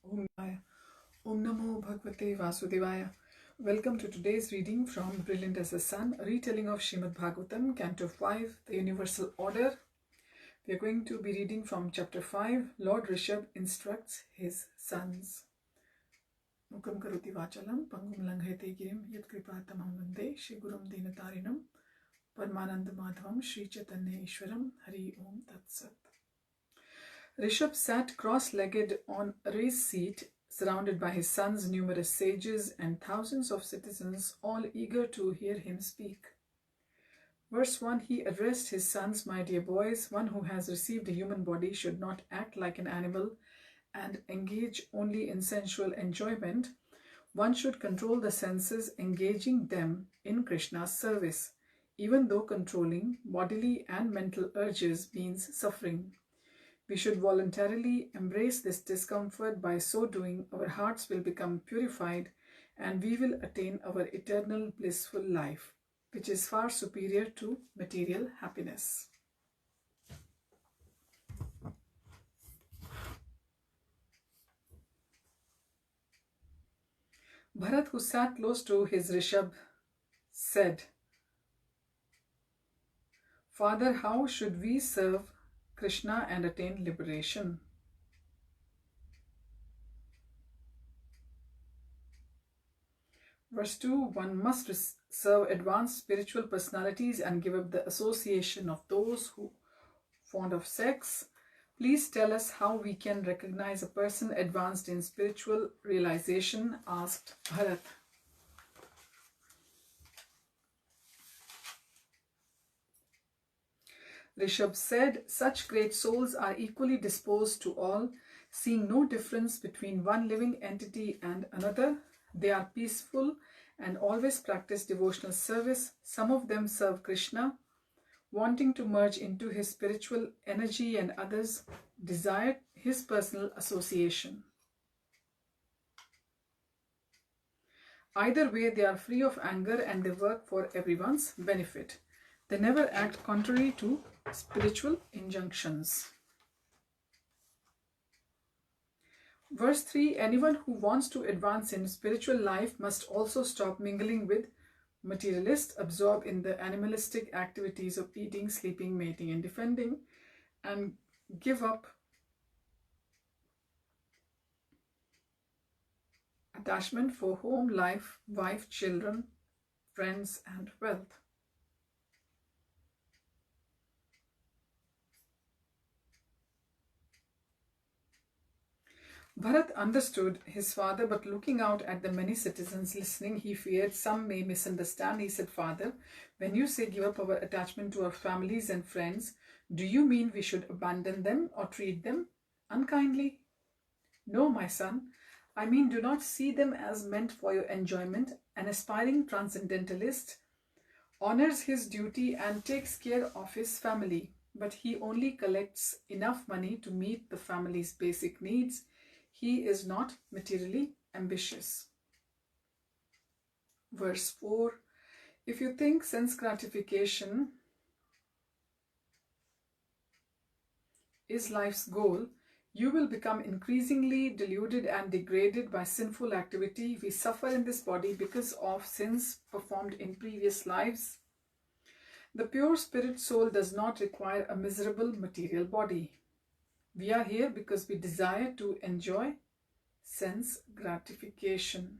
Om Namo Bhagavate Vasudevaya. Welcome to today's reading from Brilliant as the Sun, Retelling of Srimad Bhagavatam, Canto 5, the Universal Order. We are going to be reading from Chapter 5, Lord Rishabha instructs his sons. Mukam karoti vachalam, pangum langhete girim, yat kripatamam vande, Shri Gurum Dinatarinam, Parmananda Madhavam, Shri Chaitanya Ishwaram, Hari Om Tat Sat. Rishabha sat cross-legged on a raised seat, surrounded by his sons, numerous sages, and thousands of citizens, all eager to hear him speak. Verse 1, he addressed his sons, "My dear boys, one who has received a human body should not act like an animal and engage only in sensual enjoyment. One should control the senses, engaging them in Krishna's service, even though controlling bodily and mental urges means suffering. We should voluntarily embrace this discomfort. By so doing, our hearts will become purified and we will attain our eternal blissful life, which is far superior to material happiness." Bharat, who sat close to his Rishabha, said, "Father, how should we serve Krishna and attain liberation?" Verse 2, one must serve advanced spiritual personalities and give up the association of those who fond of sex. Please tell us how we can recognize a person advanced in spiritual realization, asked Bharat. Rishabha said, "Such great souls are equally disposed to all, seeing no difference between one living entity and another. They are peaceful and always practice devotional service. Some of them serve Krishna, wanting to merge into his spiritual energy, and others desire his personal association. Either way, they are free of anger and they work for everyone's benefit. They never act contrary to spiritual injunctions." Verse 3, anyone who wants to advance in spiritual life must also stop mingling with materialists, absorbed in the animalistic activities of eating, sleeping, mating, and defending, and give up attachment for home life, wife, children, friends, and wealth. Bharat understood his father, but looking out at the many citizens listening, he feared some may misunderstand. He said, "Father, when you say give up our attachment to our families and friends, do you mean we should abandon them or treat them unkindly?" "No, my son. I mean, do not see them as meant for your enjoyment. An aspiring transcendentalist honors his duty and takes care of his family, but he only collects enough money to meet the family's basic needs. He is not materially ambitious." Verse 4, if you think sense gratification is life's goal, you will become increasingly deluded and degraded by sinful activity. We suffer in this body because of sins performed in previous lives. The pure spirit soul does not require a miserable material body. We are here because we desire to enjoy sense gratification.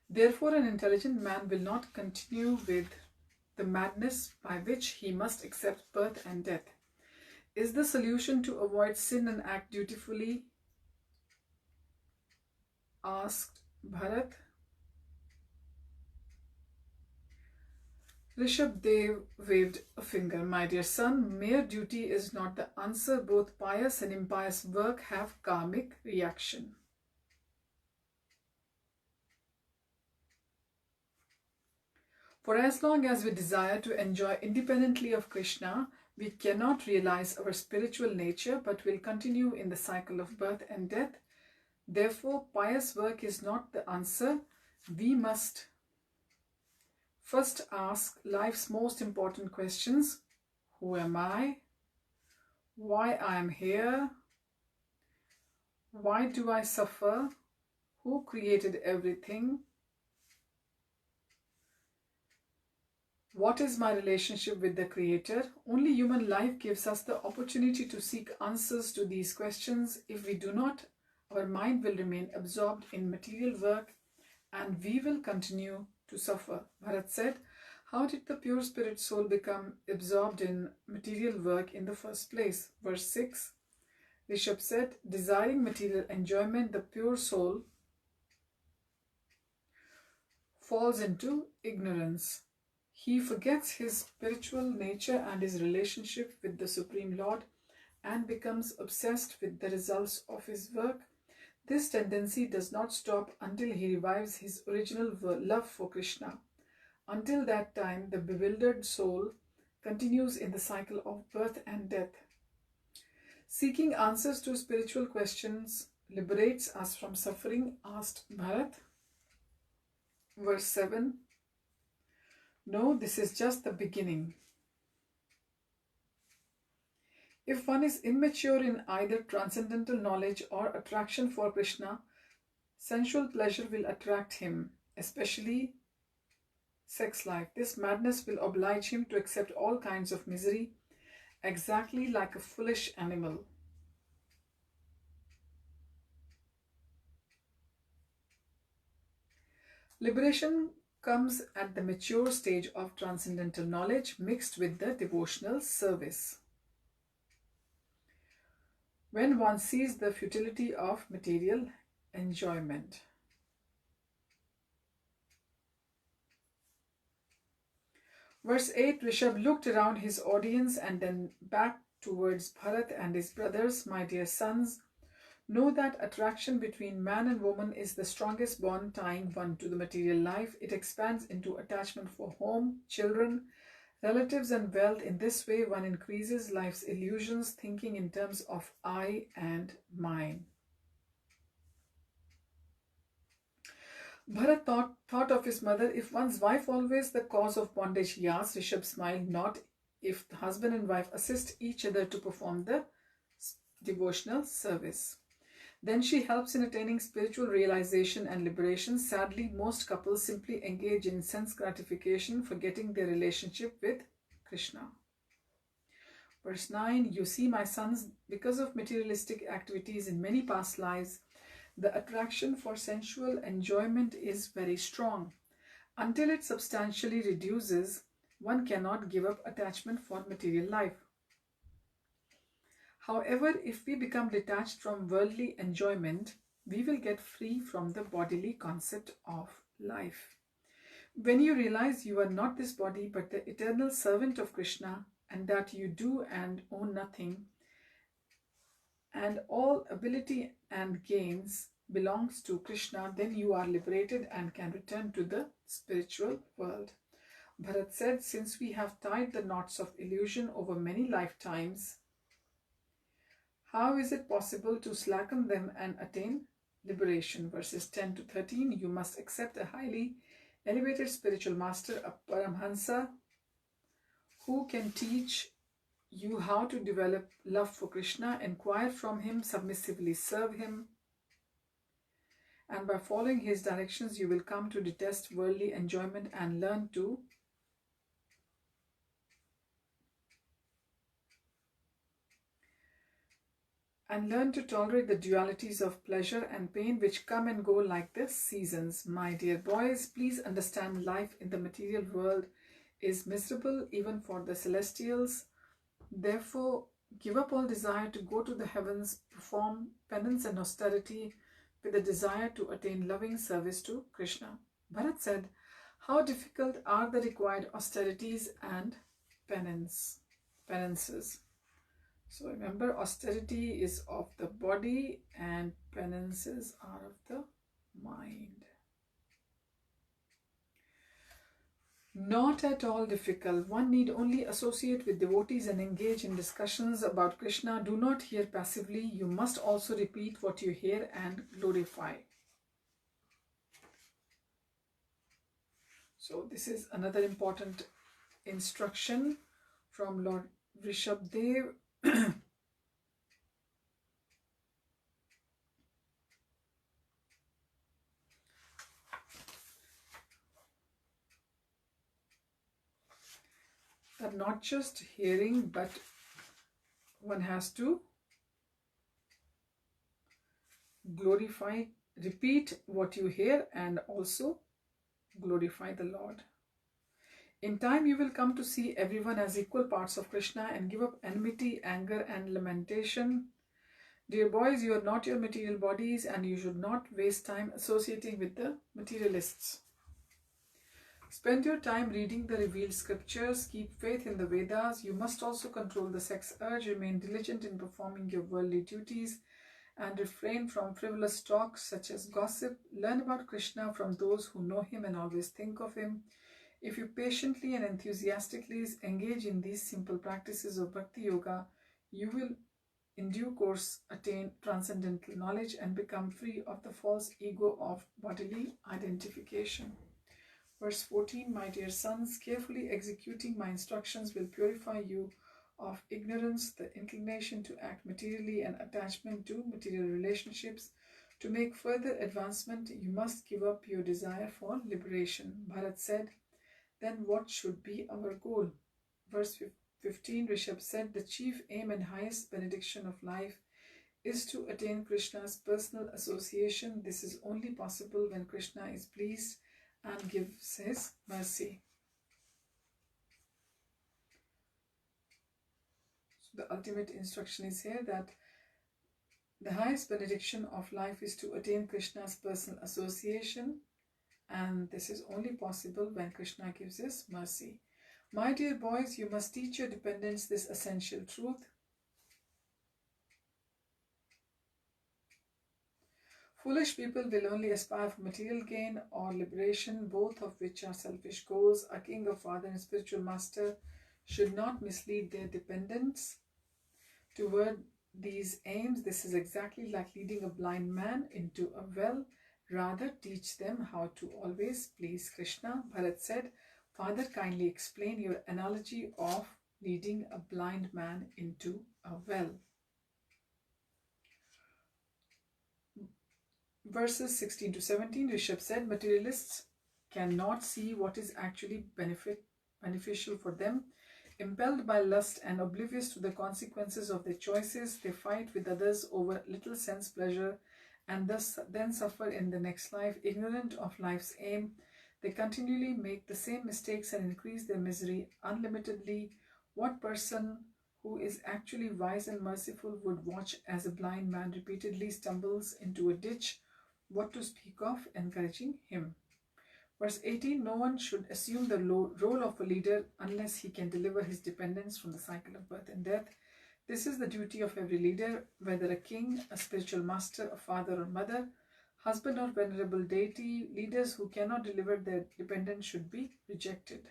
Therefore, an intelligent man will not continue with the madness by which he must accept birth and death. Is the solution to avoid sin and act dutifully?" asked Bharat. Rishabha waved a finger. "My dear son, mere duty is not the answer. Both pious and impious work have karmic reaction. For as long as we desire to enjoy independently of Krishna, we cannot realize our spiritual nature, but will continue in the cycle of birth and death. Therefore, pious work is not the answer. We must first ask life's most important questions. Who am I? why I am here, why do I suffer, who created everything, what is my relationship with the Creator. Only human life gives us the opportunity to seek answers to these questions. If we do not, our mind will remain absorbed in material work and we will continue to suffer. Bharat said, how did the pure spirit soul become absorbed in material work in the first place? Verse 6, Rishabha said, desiring material enjoyment, the pure soul falls into ignorance. He forgets his spiritual nature and his relationship with the Supreme Lord and becomes obsessed with the results of his work. This tendency does not stop until he revives his original love for Krishna. Until that time, the bewildered soul continues in the cycle of birth and death. Seeking answers to spiritual questions liberates us from suffering, asked Bharat. Verse 7, no, this is just the beginning. If one is immature in either transcendental knowledge or attraction for Krishna, sensual pleasure will attract him, especially sex life. This madness will oblige him to accept all kinds of misery, exactly like a foolish animal. Liberation comes at the mature stage of transcendental knowledge mixed with the devotional service. When one sees the futility of material enjoyment. Verse 8, Rishabha looked around his audience and then back towards Bharat and his brothers. My dear sons, know that attraction between man and woman is the strongest bond tying one to the material life. It expands into attachment for home, children, relatives and wealth. In this way, one increases life's illusions, thinking in terms of I and mine. Bharat thought of his mother. If one's wife always the cause of bondage, he asked. Rishabha smiled. Not if the husband and wife assist each other to perform the devotional service. Then she helps in attaining spiritual realization and liberation. Sadly, most couples simply engage in sense gratification, forgetting their relationship with Krishna. Verse 9, you see, my sons, because of materialistic activities in many past lives, the attraction for sensual enjoyment is very strong. Until it substantially reduces, one cannot give up attachment for material life. However, if we become detached from worldly enjoyment, we will get free from the bodily concept of life. When you realize you are not this body but the eternal servant of Krishna, and that you do and own nothing, and all ability and gains belongs to Krishna, then you are liberated and can return to the spiritual world. Bharat said, since we have tied the knots of illusion over many lifetimes, how is it possible to slacken them and attain liberation? Verses 10 to 13, you must accept a highly elevated spiritual master, a Paramhansa, who can teach you how to develop love for Krishna. Inquire from him, submissively serve him, and by following his directions you will come to detest worldly enjoyment and learn to tolerate the dualities of pleasure and pain which come and go like the seasons. My dear boys, please understand life in the material world is miserable even for the celestials. Therefore, give up all desire to go to the heavens, perform penance and austerity with a desire to attain loving service to Krishna. Bharat said, how difficult are the required austerities and penances. So remember, austerity is of the body and penances are of the mind. Not at all difficult. One need only associate with devotees and engage in discussions about Krishna. Do not hear passively. You must also repeat what you hear and glorify. So this is another important instruction from Lord Rishabha. are not just hearing, but one has to glorify, repeat what you hear, and also glorify the Lord. In time, you will come to see everyone as equal parts of Krishna and give up enmity, anger, and lamentation. Dear boys, you are not your material bodies, and you should not waste time associating with the materialists. Spend your time reading the revealed scriptures, keep faith in the Vedas. You must also control the sex urge, remain diligent in performing your worldly duties, and refrain from frivolous talk such as gossip. Learn about Krishna from those who know him and always think of him. If you patiently and enthusiastically engage in these simple practices of Bhakti Yoga, you will in due course attain transcendental knowledge and become free of the false ego of bodily identification. Verse 14, my dear sons, carefully executing my instructions will purify you of ignorance, the inclination to act materially, and attachment to material relationships. To make further advancement, you must give up your desire for liberation. Bharat said, then what should be our goal? Verse 15, Rishabha said, the chief aim and highest benediction of life is to attain Krishna's personal association. This is only possible when Krishna is pleased and gives his mercy. So the ultimate instruction is here that the highest benediction of life is to attain Krishna's personal association, and this is only possible when Krishna gives his mercy. My dear boys, you must teach your dependents this essential truth. Foolish people will only aspire for material gain or liberation, both of which are selfish goals. A king, a father, and spiritual master should not mislead their dependents toward these aims. This is exactly like leading a blind man into a well. Rather, teach them how to always please Krishna. Bharat said, Father, kindly explain your analogy of leading a blind man into a well. Verses 16 to 17, Rishabha said, materialists cannot see what is actually beneficial for them. Impelled by lust and oblivious to the consequences of their choices, they fight with others over little sense pleasure and thus then suffer in the next life. Ignorant of life's aim, they continually make the same mistakes and increase their misery unlimitedly. What person who is actually wise and merciful would watch as a blind man repeatedly stumbles into a ditch? What to speak of encouraging him? Verse 18, no one should assume the role of a leader unless he can deliver his dependents from the cycle of birth and death. This is the duty of every leader, whether a king, a spiritual master, a father or mother, husband or venerable deity. Leaders who cannot deliver their dependents should be rejected.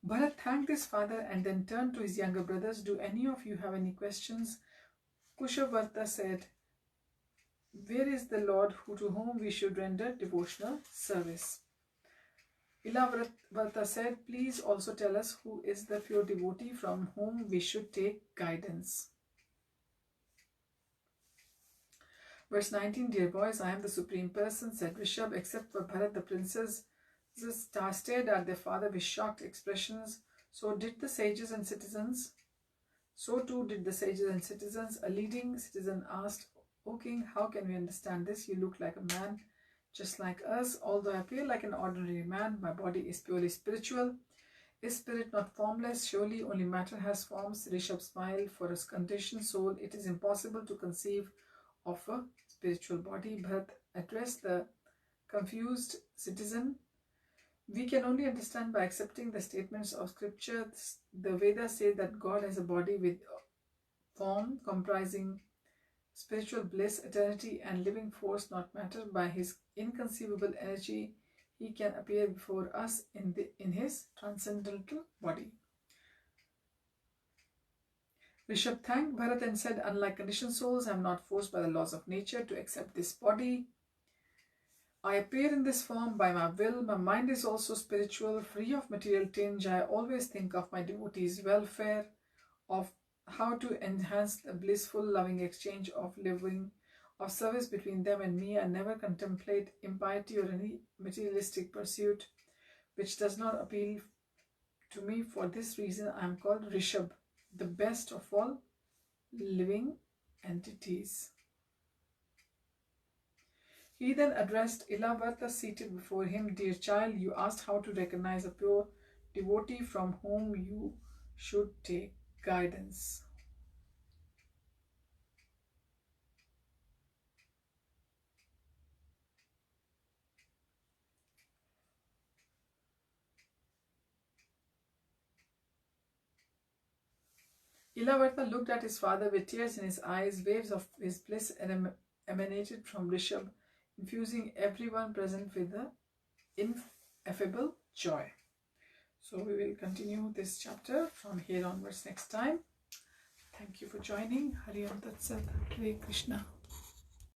Bharat thanked his father and then turned to his younger brothers. Do any of you have any questions? Kushavarta said, where is the Lord to whom we should render devotional service? Ilavrata said, please also tell us who is the pure devotee from whom we should take guidance. Verse 19, dear boys, I am the Supreme Person, said Rishabha. Except for Bharat, the princes stared at their father with shocked expressions. So too did the sages and citizens. A leading citizen asked, O king, how can we understand this? You look like a man just like us. Although I appear like an ordinary man, my body is purely spiritual. Is spirit not formless? Surely only matter has forms. Rishabha smiled. For a conditioned soul, it is impossible to conceive of a spiritual body. Bharat addressed the confused citizen. We can only understand by accepting the statements of scripture. The Vedas say that God has a body with form comprising spiritual bliss, eternity, and living force, not matter. By his inconceivable energy, he can appear before us in his transcendental body. Rishabha thanked Bharat and said, unlike conditioned souls, I am not forced by the laws of nature to accept this body. I appear in this form by my will. My mind is also spiritual, free of material tinge. I always think of my devotees' welfare, of how to enhance the blissful, loving exchange of service between them and me. I never contemplate impiety or any materialistic pursuit which does not appeal to me. For this reason, I am called Rishabha, the best of all living entities. He then addressed Ilavarta seated before him. Dear child, you asked how to recognize a pure devotee from whom you should take guidance. Ilavarta looked at his father with tears in his eyes. Waves of his bliss emanated from Rishabha, infusing everyone present with the ineffable joy. So we will continue this chapter from here onwards next time. Thank you for joining. Hari Om Tat Sat. Hare Krishna.